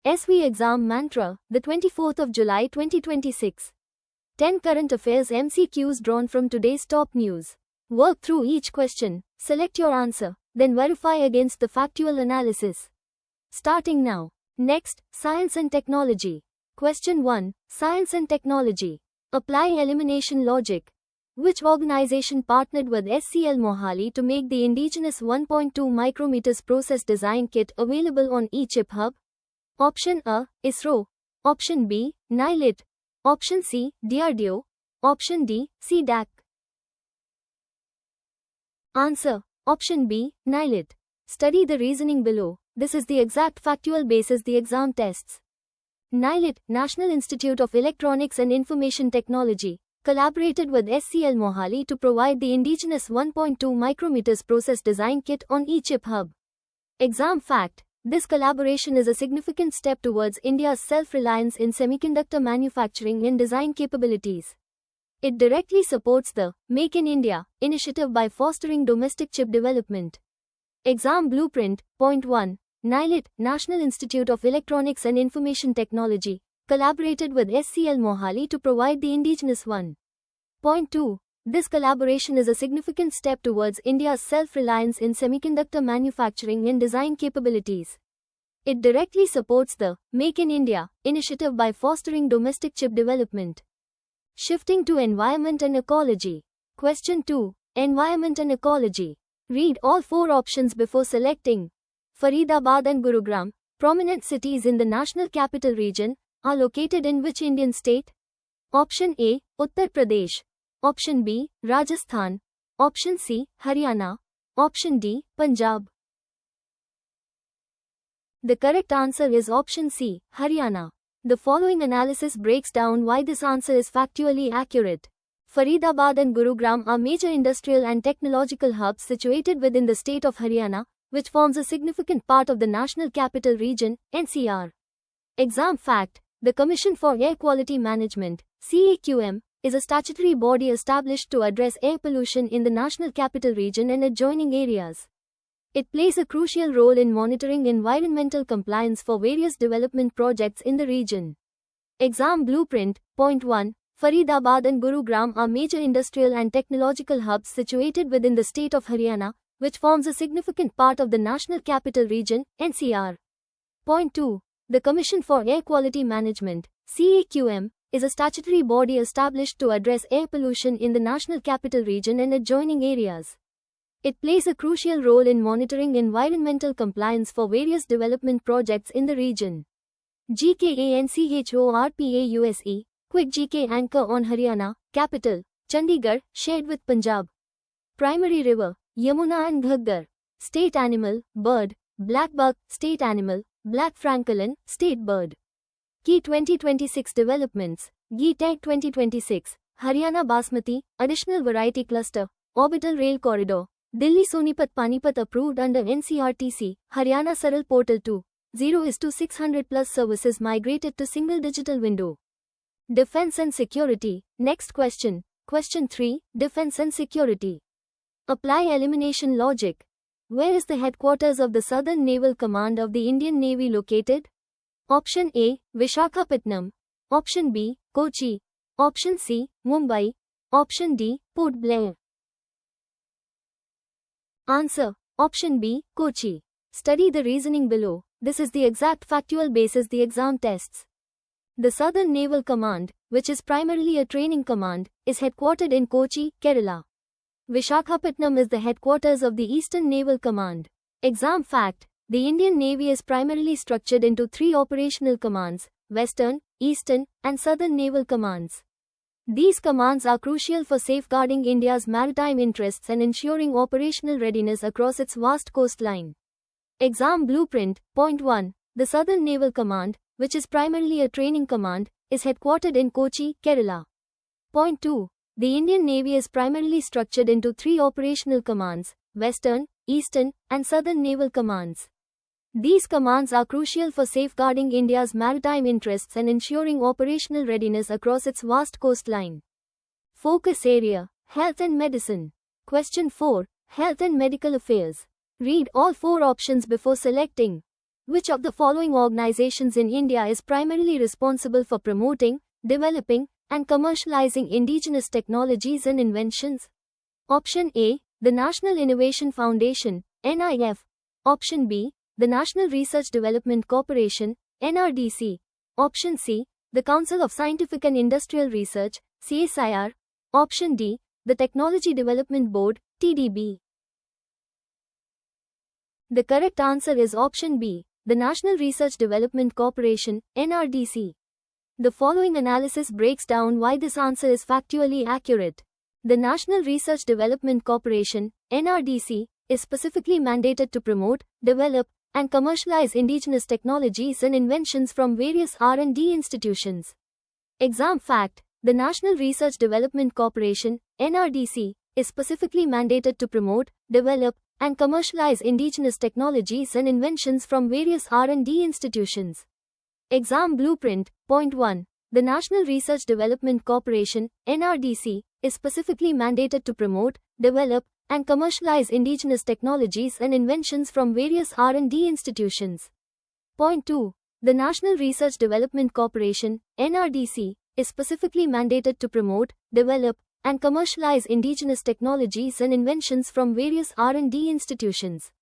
SV Exam Mantra, the 24th of July 2026. 10 current affairs MCQs drawn from today's top news. Work through each question, select your answer, then verify against the factual analysis. Starting now. Next, Science and Technology. Question 1. Science and Technology. Apply elimination logic. Which organization partnered with SCL Mohali to make the indigenous 1.2 micrometers process design kit available on eChip Hub? Option A, ISRO. Option B, NILIT. Option C, DRDO. Option D, CDAC. Answer. Option B, NILIT. Study the reasoning below. This is the exact factual basis the exam tests. NILIT, National Institute of Electronics and Information Technology, collaborated with SCL Mohali to provide the indigenous 1.2 micrometers process design kit on eChip Hub. Exam fact. This collaboration is a significant step towards India's self-reliance in semiconductor manufacturing and design capabilities. It directly supports the Make in India initiative by fostering domestic chip development. Exam blueprint. Point 1. NILIT, National Institute of Electronics and Information Technology, collaborated with SCL Mohali to provide the indigenous 1. Point 2. This collaboration is a significant step towards India's self-reliance in semiconductor manufacturing and design capabilities. It directly supports the Make in India initiative by fostering domestic chip development. Shifting to Environment and Ecology. Question 2. Environment and Ecology. Read all 4 options before selecting. Faridabad and Gurugram, prominent cities in the National Capital Region, are located in which Indian state? Option A, Uttar Pradesh. Option B, Rajasthan. Option C, Haryana. Option D, Punjab. The correct answer is option C, Haryana. The following analysis breaks down why this answer is factually accurate. Faridabad and Gurugram are major industrial and technological hubs situated within the state of Haryana, which forms a significant part of the National Capital Region, NCR. Exam fact. The Commission for Air Quality Management, CAQM, is a statutory body established to address air pollution in the National Capital Region and adjoining areas. It plays a crucial role in monitoring environmental compliance for various development projects in the region. Exam blueprint. Point 1. Faridabad and Gurugram are major industrial and technological hubs situated within the state of Haryana, which forms a significant part of the National Capital Region, NCR. Point 2. The Commission for Air Quality Management, CAQM, is a statutory body established to address air pollution in the National Capital Region and adjoining areas. It plays a crucial role in monitoring environmental compliance for various development projects in the region. GKANCHORPAUSE, Quick GK Anchor on Haryana, Capital, Chandigarh, shared with Punjab. Primary river, Yamuna and Ghaggar. State animal, bird, black buck. State animal, black francolin, state bird. Key 2026 developments. GI Tech 2026, Haryana Basmati, additional variety cluster, orbital rail corridor. Delhi Sonipat Panipat approved under NCRTC, Haryana Saral Portal 2.0:600 plus services migrated to single digital window. Defense and Security. Next question. Question 3. Defense and Security. Apply elimination logic. Where is the headquarters of the Southern Naval Command of the Indian Navy located? Option A, Visakhapatnam. Option B, Kochi. Option C, Mumbai. Option D, Port Blair. Answer. Option B, Kochi. Study the reasoning below. This is the exact factual basis the exam tests. The Southern Naval Command, which is primarily a training command, is headquartered in Kochi, Kerala. Visakhapatnam is the headquarters of the Eastern Naval Command. Exam fact. The Indian Navy is primarily structured into 3 operational commands: Western, Eastern, and Southern Naval Commands. These commands are crucial for safeguarding India's maritime interests and ensuring operational readiness across its vast coastline. Exam blueprint. Point 1. The Southern Naval Command, which is primarily a training command, is headquartered in Kochi, Kerala. Point 2. The Indian Navy is primarily structured into 3 operational commands: Western, Eastern, and Southern Naval Commands. These commands are crucial for safeguarding India's maritime interests and ensuring operational readiness across its vast coastline. Focus area: Health and Medicine. Question 4. Health and Medical Affairs. Read all 4 options before selecting. Which of the following organizations in India is primarily responsible for promoting, developing, and commercializing indigenous technologies and inventions? Option A, the National Innovation Foundation, NIF. Option B, the National Research Development Corporation, NRDC. Option C, the Council of Scientific and Industrial Research, CSIR. Option D, the Technology Development Board, TDB. The correct answer is option B, the National Research Development Corporation, NRDC. The following analysis breaks down why this answer is factually accurate. The National Research Development Corporation, NRDC, is specifically mandated to promote, develop, and commercialize indigenous technologies and inventions from various R&D institutions. Exam fact: the National Research Development Corporation, NRDC, is specifically mandated to promote, develop, and commercialize indigenous technologies and inventions from various R&D institutions. Exam blueprint. Point 1. The National Research Development Corporation, NRDC, is specifically mandated to promote, develop, and commercialize indigenous technologies and inventions from various R&D institutions. Point 2. The National Research Development Corporation, NRDC, is specifically mandated to promote, develop, and commercialize indigenous technologies and inventions from various R&D institutions.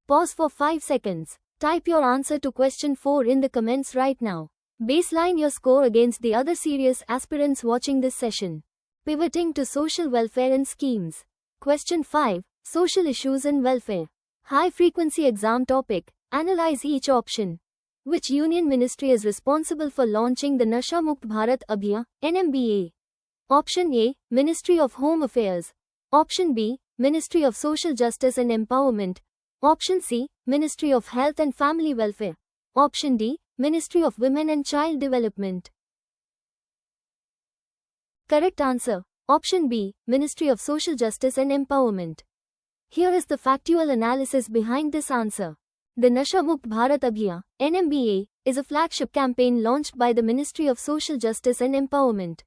Pause for 5 seconds. Type your answer to question 4 in the comments right now. Baseline your score against the other serious aspirants watching this session. Pivoting to social welfare and schemes. Question 5. Social issues and welfare. High frequency exam topic. Analyze each option. Which union ministry is responsible for launching the Nasha Mukt Bharat Abhiyan, NMBA? Option A, Ministry of Home Affairs. Option B, Ministry of Social Justice and Empowerment. Option C, Ministry of Health and Family Welfare. Option D, Ministry of Women and Child Development. Correct answer. Option B, Ministry of Social Justice and Empowerment. Here is the factual analysis behind this answer. The Nasha Mukt Bharat Abhiyan, NMBA, is a flagship campaign launched by the Ministry of Social Justice and Empowerment.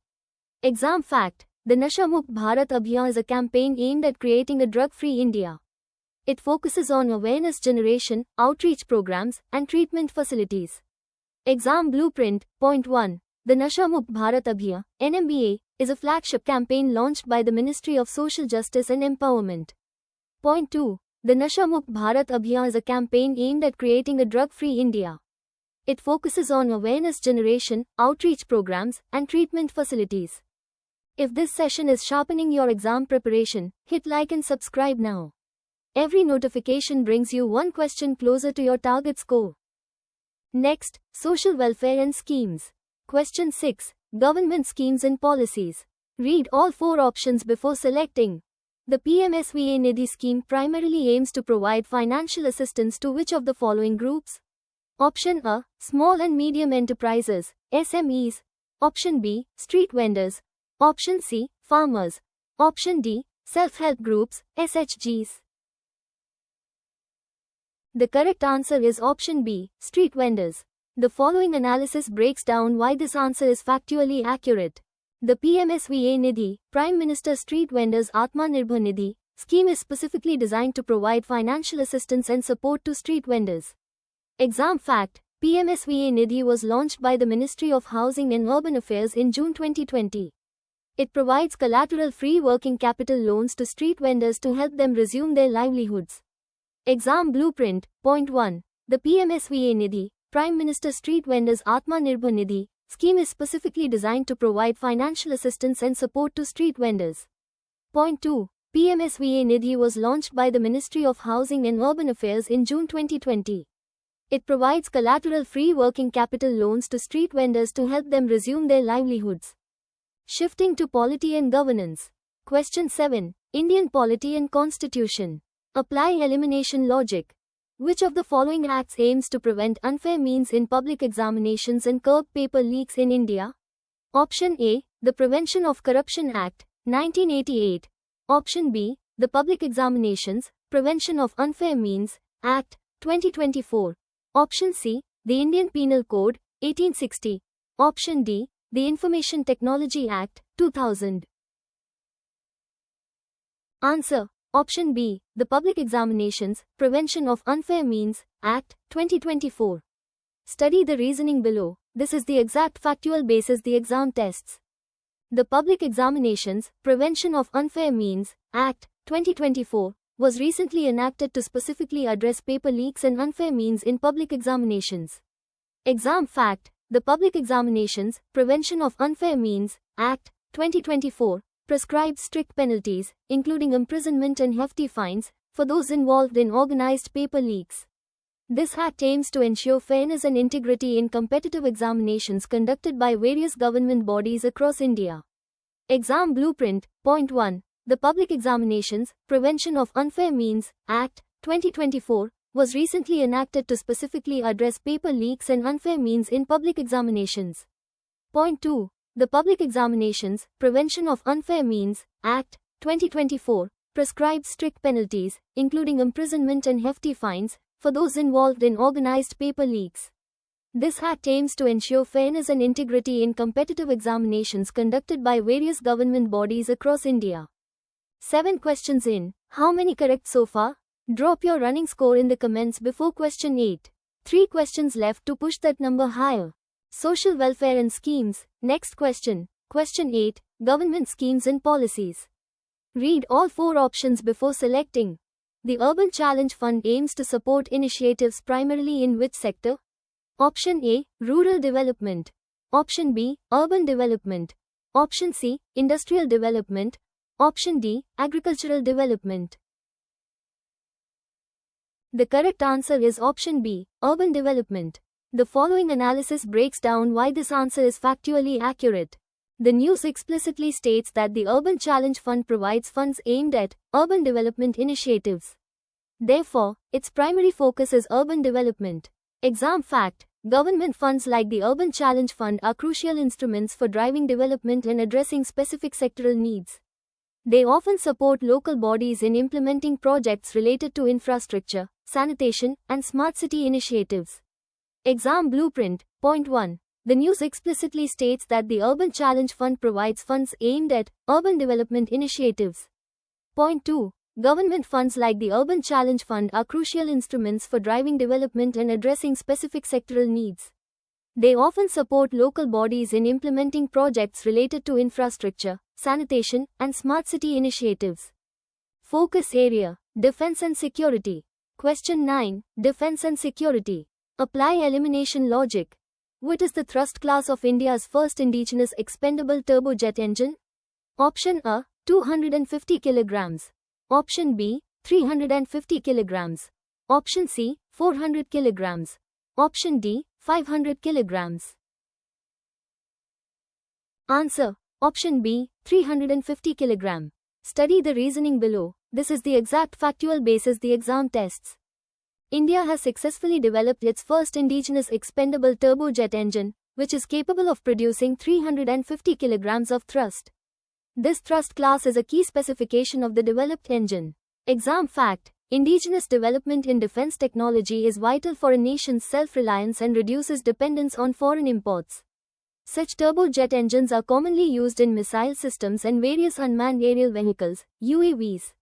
Exam fact: the Nasha Mukt Bharat Abhiyan is a campaign aimed at creating a drug-free India. It focuses on awareness generation, outreach programs, and treatment facilities. Exam blueprint. Point 1. The Nasha Mukt Bharat Abhiyan, NMBA, is a flagship campaign launched by the Ministry of Social Justice and Empowerment. Point 2. The Nasha Mukt Bharat Abhiyan is a campaign aimed at creating a drug-free India. It focuses on awareness generation, outreach programs, and treatment facilities. If this session is sharpening your exam preparation, hit like and subscribe now. Every notification brings you one question closer to your target score. Next, social welfare and schemes. Question 6. Government schemes and policies. Read all 4 options before selecting. The PMSVA Nidhi scheme primarily aims to provide financial assistance to which of the following groups? Option A, small and medium enterprises, SMEs. Option B, street vendors. Option C, farmers. Option D, self-help groups, SHGs. The correct answer is option B, street vendors. The following analysis breaks down why this answer is factually accurate. The PMSVA Nidhi, Prime Minister Street Vendors Atmanirbhar Nidhi, scheme is specifically designed to provide financial assistance and support to street vendors. Exam fact: PMSVA Nidhi was launched by the Ministry of Housing and Urban Affairs in June 2020. It provides collateral-free working capital loans to street vendors to help them resume their livelihoods. Exam blueprint. Point 1. The PMSVA Nidhi, Prime Minister Street Vendors Atmanirbhar Nidhi, scheme is specifically designed to provide financial assistance and support to street vendors. Point 2. PMSVA Nidhi was launched by the Ministry of Housing and Urban Affairs in June 2020. It provides collateral-free working capital loans to street vendors to help them resume their livelihoods. Shifting to polity and governance. Question 7. Indian polity and constitution. Apply elimination logic. Which of the following acts aims to prevent unfair means in public examinations and curb paper leaks in India? Option A, the Prevention of Corruption Act, 1988. Option B, the Public Examinations, Prevention of Unfair Means, Act, 2024. Option C, the Indian Penal Code, 1860. Option D, the Information Technology Act, 2000. Answer. Option B, the Public Examinations, Prevention of Unfair Means, Act, 2024. Study the reasoning below. This is the exact factual basis the exam tests. The Public Examinations, Prevention of Unfair Means, Act, 2024, was recently enacted to specifically address paper leaks and unfair means in public examinations. Exam fact: the Public Examinations, Prevention of Unfair Means, Act, 2024, prescribes strict penalties, including imprisonment and hefty fines, for those involved in organized paper leaks. This act aims to ensure fairness and integrity in competitive examinations conducted by various government bodies across India. Exam Blueprint, Point 1. The Public Examinations, Prevention of Unfair Means, Act, 2024, was recently enacted to specifically address paper leaks and unfair means in public examinations. Point 2. The Public Examinations, Prevention of Unfair Means, Act, 2024, prescribes strict penalties, including imprisonment and hefty fines, for those involved in organized paper leaks. This act aims to ensure fairness and integrity in competitive examinations conducted by various government bodies across India. 7 questions in. How many correct so far? Drop your running score in the comments before question 8. 3 questions left to push that number higher. Social welfare and schemes. Next question. Question 8. Government schemes and policies. Read all 4 options before selecting. The Urban Challenge Fund aims to support initiatives primarily in which sector? Option A, Rural Development. Option B, Urban Development. Option C, Industrial Development. Option D, Agricultural Development. The correct answer is option B, Urban Development. The following analysis breaks down why this answer is factually accurate. The news explicitly states that the Urban Challenge Fund provides funds aimed at urban development initiatives. Therefore, its primary focus is urban development. Exam fact: government funds like the Urban Challenge Fund are crucial instruments for driving development and addressing specific sectoral needs. They often support local bodies in implementing projects related to infrastructure, sanitation, and smart city initiatives. Exam Blueprint, Point 1. The news explicitly states that the Urban Challenge Fund provides funds aimed at urban development initiatives. Point 2. Government funds like the Urban Challenge Fund are crucial instruments for driving development and addressing specific sectoral needs. They often support local bodies in implementing projects related to infrastructure, sanitation, and smart city initiatives. Focus area: Defense and Security. Question 9. Defense and Security. Apply elimination logic. What is the thrust class of India's first indigenous expendable turbojet engine? Option A, 250 kg. Option B, 350 kg. Option C, 400 kg. Option D, 500 kg. Answer: Option B, 350 kg. Study the reasoning below. This is the exact factual basis the exam tests. India has successfully developed its first indigenous expendable turbojet engine, which is capable of producing 350 kg of thrust. This thrust class is a key specification of the developed engine. Exam fact: indigenous development in defense technology is vital for a nation's self-reliance and reduces dependence on foreign imports. Such turbojet engines are commonly used in missile systems and various unmanned aerial vehicles, UAVs.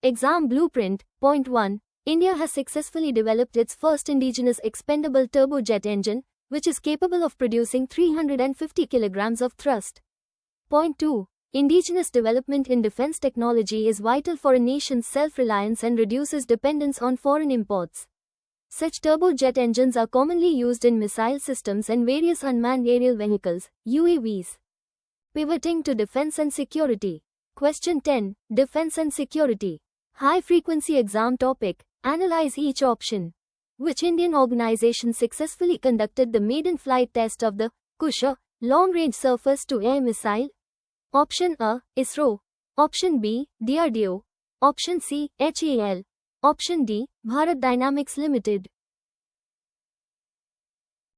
Exam Blueprint, Point 1. India has successfully developed its first indigenous expendable turbojet engine, which is capable of producing 350 kg of thrust. Point 2. Indigenous development in defense technology is vital for a nation's self-reliance and reduces dependence on foreign imports. Such turbojet engines are commonly used in missile systems and various unmanned aerial vehicles, UAVs. Pivoting to defense and security. Question 10. Defense and security. High-frequency exam topic. Analyze each option. Which Indian organization successfully conducted the maiden flight test of the Kusha long-range surface-to-air missile? Option A, ISRO. Option B, DRDO. Option C, HAL. Option D, Bharat Dynamics Limited.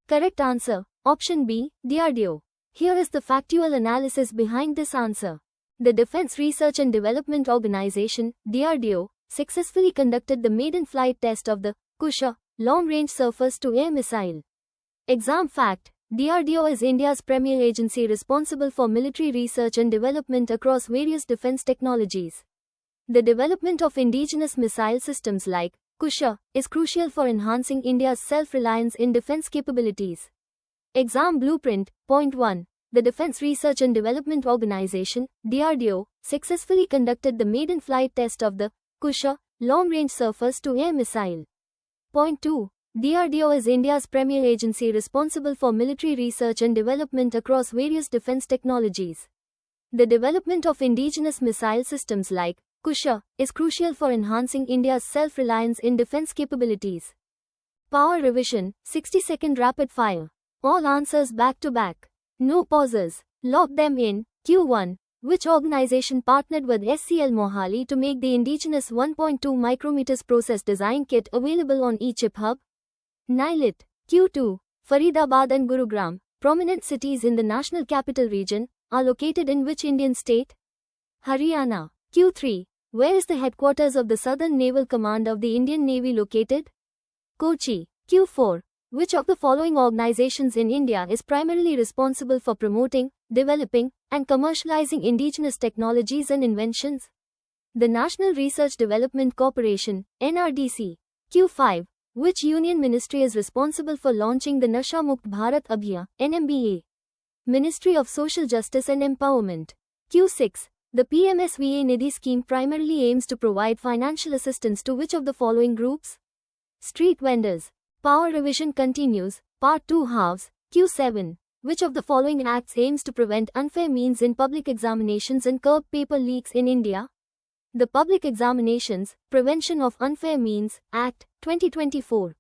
Correct answer: Option B, DRDO. Here is the factual analysis behind this answer. The Defense Research and Development Organization, DRDO, successfully conducted the maiden flight test of the Kusha long-range surface-to-air missile. Exam fact: DRDO is India's premier agency responsible for military research and development across various defense technologies. The development of indigenous missile systems like Kusha, is crucial for enhancing India's self-reliance in defense capabilities. Exam Blueprint. Point 1. The Defense Research and Development Organization, DRDO, successfully conducted the maiden flight test of the Kusha long-range surface-to-air missile. Point 2. DRDO is India's premier agency responsible for military research and development across various defense technologies. The development of indigenous missile systems like Kusha is crucial for enhancing India's self-reliance in defense capabilities. Power revision, 60-second rapid fire. All answers back to back. No pauses. Lock them in. Q1. Which organization partnered with SCL Mohali to make the indigenous 1.2 micrometers process design kit available on eChip Hub? NILIT. Q2. Faridabad and Gurugram, prominent cities in the National Capital Region, are located in which Indian state? Haryana. Q3. Where is the headquarters of the Southern Naval Command of the Indian Navy located? Kochi. Q4. Which of the following organizations in India is primarily responsible for promoting, developing, and commercializing indigenous technologies and inventions? The National Research Development Corporation, NRDC. Q5. Which union ministry is responsible for launching the Nasha Mukt Bharat Abhiyan, NMBA? Ministry of Social Justice and Empowerment. Q6. The PMSVA Nidhi scheme primarily aims to provide financial assistance to which of the following groups? Street vendors. Power revision continues. Part 2 halves. Q7. Which of the following acts aims to prevent unfair means in public examinations and curb paper leaks in India? The Public Examinations, Prevention of Unfair Means, Act, 2024.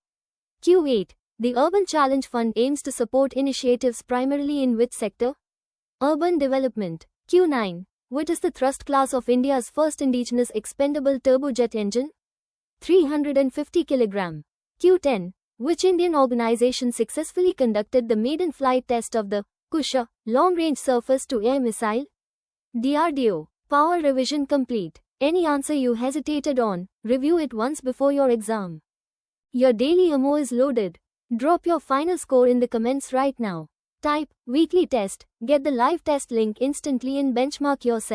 Q8. The Urban Challenge Fund aims to support initiatives primarily in which sector? Urban development. Q9. What is the thrust class of India's first indigenous expendable turbojet engine? 350 kg. Q10. Which Indian organization successfully conducted the maiden flight test of the Kusha long-range surface-to-air missile? DRDO. Power revision complete. Any answer you hesitated on, review it once before your exam. Your daily AMO is loaded. Drop your final score in the comments right now. Type weekly test, get the live test link instantly and benchmark yourself.